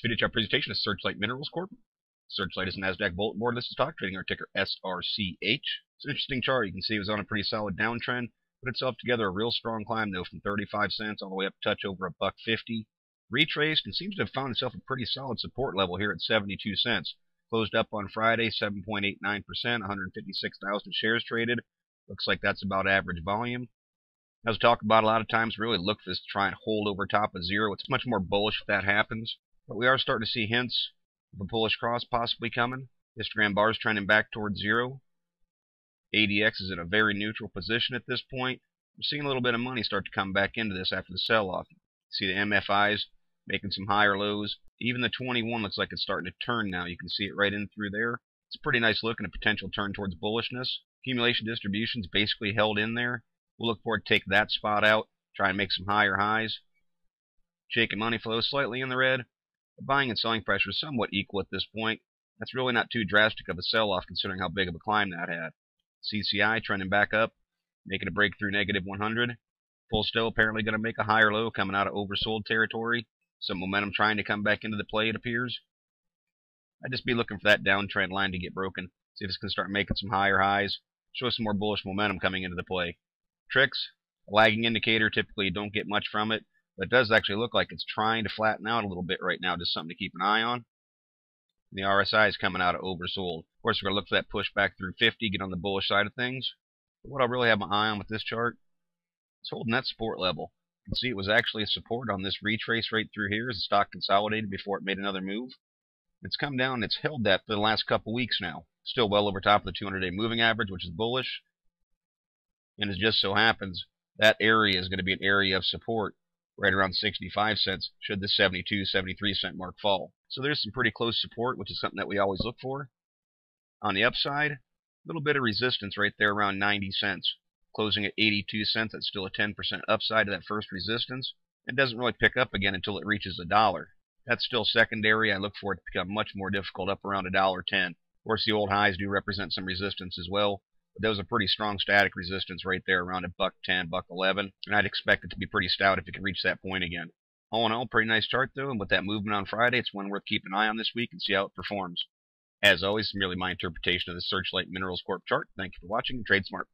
video chart presentation is Searchlight Minerals Corp. Searchlight is a NASDAQ bulletin board listed stock trading our ticker SRCH. It's an interesting chart. You can see it was on a pretty solid downtrend, put itself together a real strong climb though from 35 cents all the way up to touch over $1.50. Retraced and seems to have found itself a pretty solid support level here at 72 cents. Closed up on Friday 7.89%, 156,000 shares traded. Looks like that's about average volume. As we talk about a lot of times, really look for this to try and hold over top of zero. It's much more bullish if that happens. But we are starting to see hints of a bullish cross possibly coming. Histogram bar is trending back towards zero. ADX is in a very neutral position at this point. We're seeing a little bit of money start to come back into this after the sell-off. See the MFIs making some higher lows. Even the 21 looks like it's starting to turn now. You can see it right in through there. It's a pretty nice look and a potential turn towards bullishness. Accumulation distributions basically held in there. We'll look forward to take that spot out, try and make some higher highs. Shaking money flow slightly in the red. The buying and selling pressure is somewhat equal at this point. That's really not too drastic of a sell-off considering how big of a climb that had. CCI trending back up, making a break through negative 100. Full still apparently going to make a higher low coming out of oversold territory. Some momentum trying to come back into the play, it appears. I'd just be looking for that downtrend line to get broken. See if it's going to start making some higher highs. Show some more bullish momentum coming into the play. Tricks, a lagging indicator, typically you don't get much from it, but it does actually look like it's trying to flatten out a little bit right now, just something to keep an eye on. The RSI is coming out of oversold. Of course, we're going to look for that push back through 50, get on the bullish side of things. But what I really have my eye on with this chart is holding that support level. You can see it was actually a support on this retrace right through here as the stock consolidated before it made another move. It's come down and it's held that for the last couple weeks now. Still well over top of the 200-day moving average, which is bullish. And it just so happens that area is going to be an area of support right around 65 cents should the 72, 73 cent mark fall. So there's some pretty close support, which is something that we always look for. On the upside, a little bit of resistance right there around 90 cents. Closing at 82 cents, that's still a 10% upside to that first resistance. It doesn't really pick up again until it reaches $1. That's still secondary. I look for it to become much more difficult up around $1.10. Of course, the old highs do represent some resistance as well. But there was a pretty strong static resistance right there around $1.10, $1.11. And I'd expect it to be pretty stout if it can reach that point again. All in all, pretty nice chart though. And with that movement on Friday, it's one worth keeping an eye on this week and see how it performs. As always, it's merely my interpretation of the Searchlight Minerals Corp chart. Thank you for watching and trade smart.